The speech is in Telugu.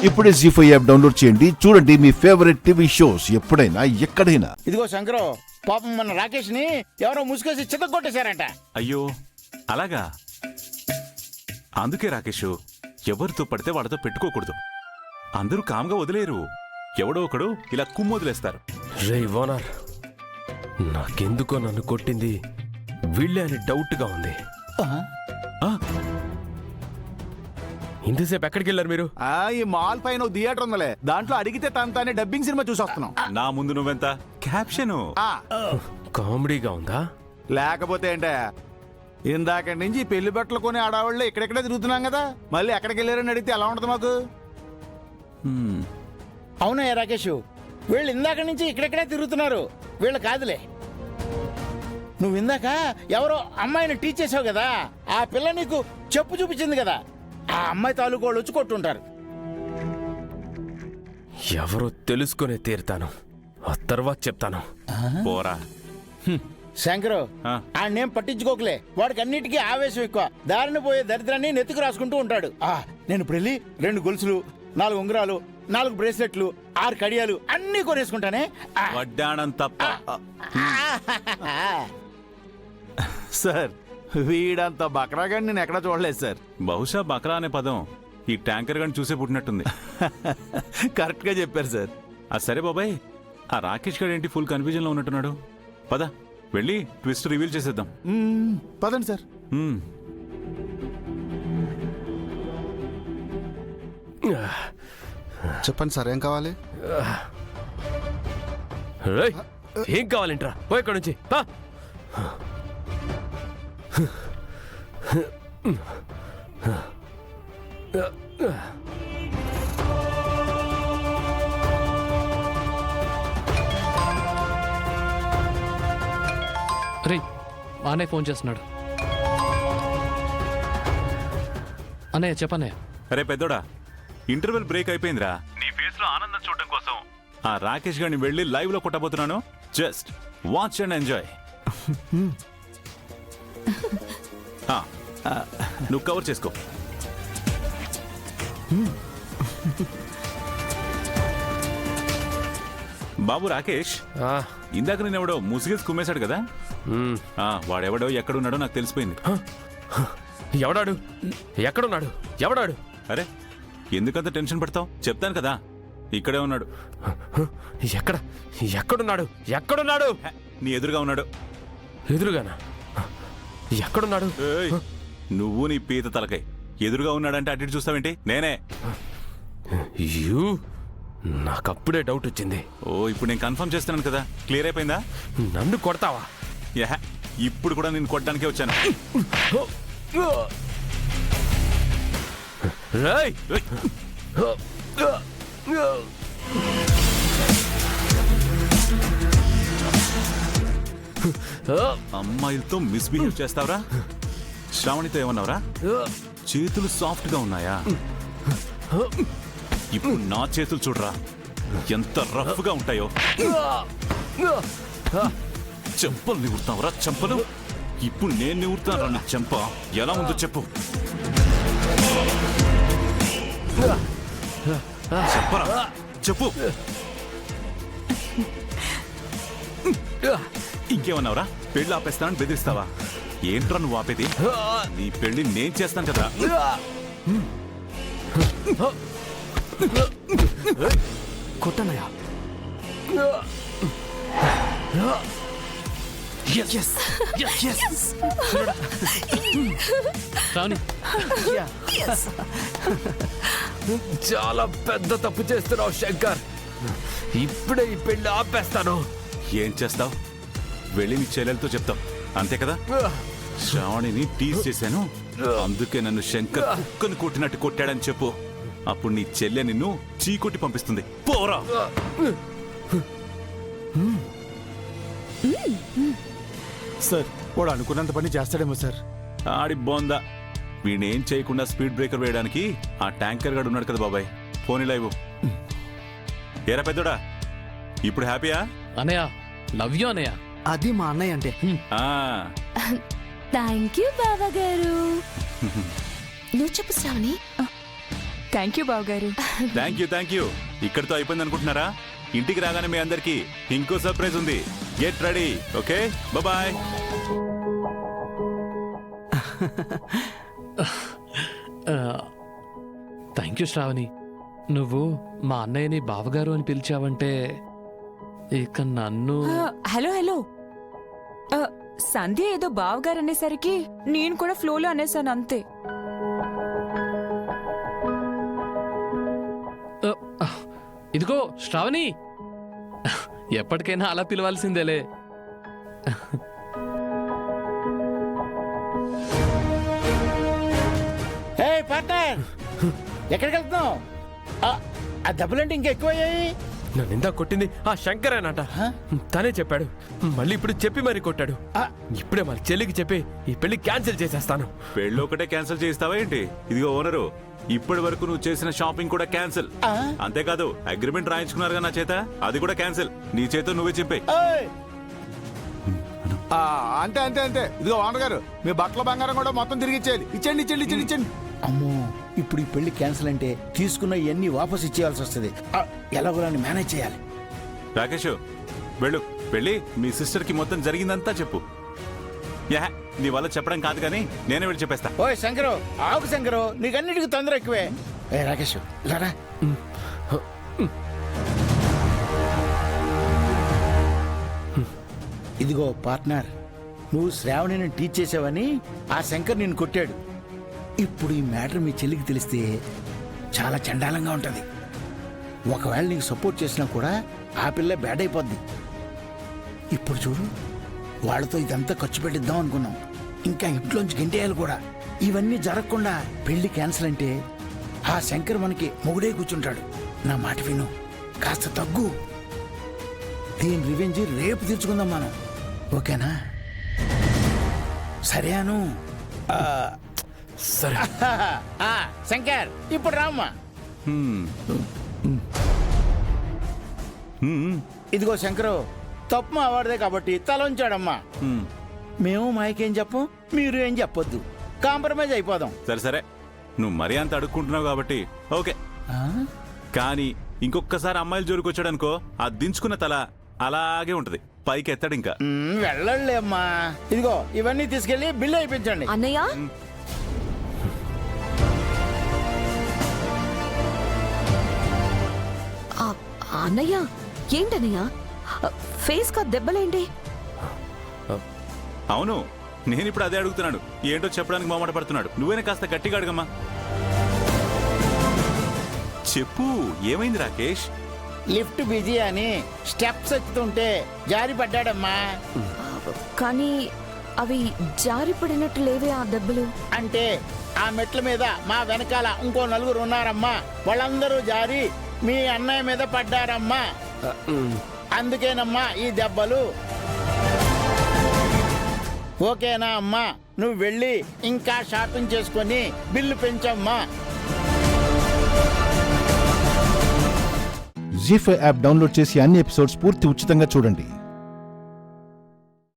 ఇప్పుడే జీ5 యాప్ డౌన్లోడ్ చేయండి. చూడండి మీ ఫేవరెట్ టీవీ షోస్ ఎప్పుడైనా ఎక్కడైనా. ఇదిగో శంకరు, పాపం మన రాకేష్ ని ఎవరో ముసుగేసి చితగొట్టేశారంట. అయ్యో అలాగా? అందుకే రాకేష్ ఎవరితో పడితే వాళ్ళతో పెట్టుకోకూడదు. అందరూ కామ్గా వదిలేరు, ఎవడో ఒకడు ఇలా కుమ్మొదిలేస్తారు. రే ఓనర్, నాకెందుకో నన్ను కొట్టింది వీళ్ళే అని డౌట్గా ఉంది. ఇంతసేపు ఎక్కడికి వెళ్ళారు మీరు? ఈ మాల్ పైన థియేటర్ ఉందలే, దాంట్లో అడిగితే తానే డబ్బింగ్ సినిమా చూసి వస్తున్నాం. నా ముందు నువ్వెంత క్యాప్షన్ కామెడీగా ఉందా? లేకపోతే ఏంటే, ఇందాక నుంచి పెళ్లి బట్టలు కొని ఆడవాళ్ళు ఇక్కడెక్కడే తిరుగుతున్నాం కదా, మళ్ళీ ఎక్కడికి వెళ్ళారని అడిగితే ఎలా ఉంటుంది మాకు? అవునయ్య రాకేష్, వీళ్ళు ఇందాక నుంచి ఇక్కడెక్కడే తిరుగుతున్నారు, వీళ్ళు కాదులే. నువ్వు ఇందాక ఎవరో అమ్మాయిని టీచ్ చేసావు కదా, ఆ పిల్ల నీకు చెప్పు చూపించింది కదా, ఆ అమ్మాయి తాలూకు వాళ్ళు వచ్చి కొట్టుంటారు. ఎవరో తెలుసుకునే తీరుతాను, ఆ తర్వాత చెప్తాను. పోరా శంకరు, ఆ. ఆయన్నేం పట్టించుకోకలే, వాడికి అన్నిటికీ ఆవేశం ఎక్కువ, దారిని పోయే దరిద్రాన్ని నెత్తుకు రాసుకుంటూ ఉంటాడు. నేను ఇప్పుడు వెళ్ళి 2 గొలుసులు, 4 ఉంగరాలు, 4 బ్రేస్లెట్లు, 6 కడియాలు అన్నీ కొనేసుకుంటానే. వడ్డాణం తప్ప. సార్, వీడంత బక్రాగాన్ని నేను ఎక్కడా చూడలేదు సార్. బహుశా బక్రా అనే పదం ఈ ట్యాంకర్ గని చూసే పుట్టినట్టుంది. కరెక్ట్ గా చెప్పారు సార్. సరే బాబాయ్, ఆ రాకేష్ గారు ఏంటి ఫుల్ కన్ఫ్యూజన్ లో ఉన్నట్టున్నాడు? పద వెళ్ళి ట్విస్ట్ రివీల్ చేసేద్దాం. పదండి సార్. చెప్పండి సార్, ఏం కావాలి? రేయ్, ఏం కావాలంట్రా? పో ఇక్కడి నుంచి. రే, అన్నయ్య ఫోన్ చేస్తున్నాడు. అన్నయ్య చెప్పన్నయ్య. అరే పెద్దోడా, ఇంటర్వెల్ బ్రేక్ అయిపోయిందిరా. నీ ఫేస్ లో ఆనందం చూడడం కోసం ఆ రాకేష్ గారిని వెళ్ళి లైవ్ లో కొట్టబోతున్నాను. Just watch and enjoy. నువ్వు కవర్ చేసుకో. బాబు రాకేష్, ఇందాక నేనెవడో ముసిగేసి కుమ్మేశాడు కదా, వాడెవడో ఎక్కడున్నాడో నాకు తెలిసిపోయింది. ఎవడాడు? ఎక్కడున్నాడు? ఎవడాడు? అరే ఎందుకంత టెన్షన్ పడతావు? చెప్తాను కదా, ఇక్కడే ఉన్నాడు. ఎక్కడ? ఎక్కడున్నాడు? ఎక్కడున్నాడు? నీ ఎదురుగా ఉన్నాడు. ఎదురుగానా? ఎక్కడున్నాడు? ఏయ్, నువ్వు నీ పీత తలకై ఎదురుగా ఉన్నాడంటే అటు ఇటు చూస్తావేంటి? నేనే. నాకప్పుడే డౌట్ వచ్చింది. ఓ, ఇప్పుడు నేను కన్ఫర్మ్ చేస్తున్నాను కదా, క్లియర్ అయిపోయిందా? నన్ను కొడతావా? యహ, ఇప్పుడు కూడా నేను కొట్టడానికే వచ్చాను. రేయ్! అమ్మాయిలతో మిస్బిహేవ్ చేస్తావరా? శ్రావణితో ఏమన్నావరా? చేతులు సాఫ్ట్ గా ఉన్నాయా? ఇప్పుడు నా చేతులు చూడరా ఎంత రఫ్ గా ఉంటాయో. చెంపలు నివురుతావరా? చెంపలు ఇప్పుడు నేను నివురుతాను. నీ చెంప ఎలా ఉందో చెప్పు. చెప్పరా, చెప్పు. ఇంకేమన్నావురా? పెళ్లి ఆపేస్తానని బెదిరిస్తావా? ఏంట్రా నువ్వు ఆపేది? నీ పెళ్లి నేను చేస్తాను కదరా. కొట్టనయా? శ్రావణి, చాలా పెద్ద తప్పు చేస్తున్నావు శంకర్. ఇప్పుడే ఈ పెళ్లి ఆపేస్తాను. ఏం చేస్తావు? వెళ్ళి నీ చెల్లెలతో చెప్తావు, అంతే కదా? శ్రావణిని టీజ్ చేశాను, అందుకే నన్ను శంకర్ కుక్కను కొట్టినట్టు కొట్టాడని చెప్పు. అప్పుడు నీ చెల్లె నిన్ను చీకొట్టి పంపిస్తుంది. పోరా. సార్, వాడు అనుకున్నంత పని చేస్తాడేమో సార్. ఆడి బోందా, వీడేం చేయకుండా స్పీడ్ బ్రేకర్ వేయడానికి ఆ ట్యాంకర్ గాడు ఉన్నాడు కదా బాబాయ్. Phone live. ఏరా పెద్దోడా, ఇప్పుడు హ్యాపీయా? అన్నయ్య లవ్ యూ అన్నయ్య. అది మా అన్నయ్య అంటే. థ్యాంక్ యూ బావగారు. నువ్వు చెప్పు శ్రావణి. థ్యాంక్ యూ బావగారు. థ్యాంక్ యూ ఇక్కడితో అయిపోయింది అనుకుంటున్నారా? ఇంటికి రాగానే మీ అందరికి ఇంకో సర్ప్రైజ్ ఉంది. Get ready. Okay, bye. Thank you Shravani. నువ్వు మా అన్నయ్యని బావగారు అని పిలిచావంటే ఇక నన్ను హలో హలో సంధ్య ఏదో బావగారు అనేసరికి నేను కూడా ఫ్లోలో అనేసాను అంతే. ఇదిగో శ్రావణి, ఎప్పటికైనా అలా పిలవాల్సిందేలే. హే పార్ట్నర్, ఎక్కడికి వెళ్తున్నావు? ఆ దెబ్బలంటే ఇంకా ఎక్కువయ్యాయి. నన్ను ఇందా కొట్టింది ఆ శంకరేనంట. తనే చెప్పాడు. మళ్ళీ ఇప్పుడు చెప్పి మరీ కొట్టాడు. ఇప్పుడే మన చెల్లికి చెప్పి ఈ పెళ్లి క్యాన్సిల్ చేసేస్తాను. పెళ్ళి ఒకటే క్యాన్సిల్ చేస్తావా ఏంటి? ఇదిగో ఓనరు, ఇప్పటి వరకు నువ్వు చేసిన షాపింగ్ కూడా క్యాన్సిల్. అంతేకాదు అగ్రిమెంట్ రాయించుకున్నారుగా నా చేత, అది కూడా క్యాన్సిల్. నీ చేత నువ్వే చెప్పే. ఓయ్, అంతే అంతే అంతే. ఇదిగో ఓనర్ గారు, మీ బట్టల బంగారం కూడా మొత్తం తిరిగి ఇచ్చేయాలి. ఇచ్చండి. అమ్మో, ఇప్పుడు ఈ పెళ్లి క్యాన్సిల్ అంటే తీసుకున్న ఇవన్నీ వాపస్ ఇచ్చేయాల్సి వస్తుంది. ఎలాగోలా మేనేజ్ చేయాలి. రాకేష్, వెళ్ళు, వెళ్ళి మీ సిస్టర్ కి మొత్తం జరిగిందంతా చెప్పు. యా, నీ వల్ల చెప్పడం కాదు కానీ నేనే వెళ్ళి చెప్పేస్తా. ఓయ్ శంకరు, ఆగు శంకరు, నీకన్నిటికీ తొందర ఎక్కువే. ఏ రాకేష్, లారా. ఇదిగో పార్ట్నర్, నువ్వు శ్రావణిని టీచ్ చేసావని ఆ శంకర్ నిన్ను కొట్టాడు. ఇప్పుడు ఈ మ్యాటర్ మీ చెల్లికి తెలిస్తే చాలా చండాలంగా ఉంటది. ఒకవేళ నీకు సపోర్ట్ చేసినా కూడా ఆ పిల్ల బ్యాడ్ అయిపోద్ది. ఇప్పుడు చూడు, వాళ్ళతో ఇదంతా ఖర్చు పెట్టిద్దాం అనుకున్నాం, ఇంకా ఇంట్లోంచి గెంటేయాలి కూడా. ఇవన్నీ జరగకుండా పెళ్లి క్యాన్సిల్ అంటే ఆ శంకర్ మనకి మొగుడే కూర్చుంటాడు. నా మాట విను, కాస్త తగ్గు. దీని రివెంజ్ రేపు తీర్చుకుందాం మనం, ఓకేనా? సరేను. సరే శంకర్, ఇప్పుడు రామ్మా. ఇదిగో శంకరు, తప్పు మా వాడిదే కాబట్టి తలంచాడమ్మా. మేము మాకేం చెప్పం, మీరు ఏం చెప్పొద్దు, కాంప్రమైజ్ అయిపోదాం. సరే, నువ్వు మరీ అంత అడుక్కుంటున్నావు కాబట్టి ఓకే. కానీ ఇంకొకసారి అమ్మాయిలు జోలికొచ్చాడనుకో, ఆ దించుకున్న తల అలాగే ఉంటది, పైకి ఎత్తాడు ఇంకా. వెళ్ళలే అమ్మా. ఇదిగో ఇవన్నీ తీసుకెళ్లి బిల్లు అయిపించండి. అన్నయ్య, అన్నయ్య ఏంటన్నయ్య ఫేస్ కా దెబ్బలేంటి? అవును, నేను ఇప్పుడు అదే అడుగుతున్నాడు. ఏంటో చెప్పడానికి మొహమాట పడుతున్నాడు. నువ్వేనా కాస్త గట్టిగా అడగమ్మా. చెప్పు, ఏమైంది రాకేష్? లిఫ్ట్ బిజీ అని స్టెప్స్ ఎక్కుతుంటే జారి పడ్డాడమ్మా. కానీ అవి జారి పడినట్టు లేవే ఆ దెబ్బలు. అంటే ఆ మెట్ల మీద మా వెనకాల ఇంకో నలుగురు ఉన్నారమ్మా, వాళ్ళందరూ జారి మీ అన్నయ్య మీద పడ్డారమ్మా. అందుకేనమ్మా ఈ దెబ్బలు. ఓకేనా అమ్మా? నువ్వు వెళ్ళి ఇంకా షాపింగ్ చేసుకొని బిల్లు పెంచమ్మా. జీ5 యాప్ డౌన్లోడ్ చేసి అన్ని ఎపిసోడ్స్ పూర్తి ఉచితంగా చూడండి.